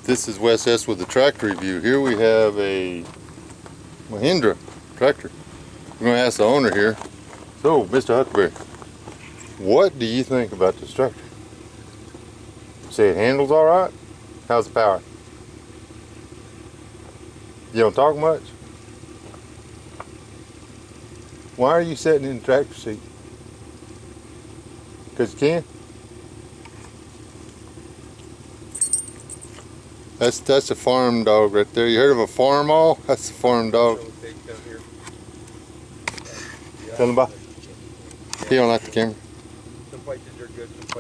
This is Wes S. with the tractor review. Here we have a Mahindra tractor. We're going to ask the owner here. So, Mr. Huckleberry, what do you think about this tractor? Say it handles all right? How's the power? You don't talk much? Why are you sitting in the tractor seat? Because you can? That's a farm dog right there. You heard of a farm all? That's a farm dog. Tell him about. He don't like the camera. Some places are good, some places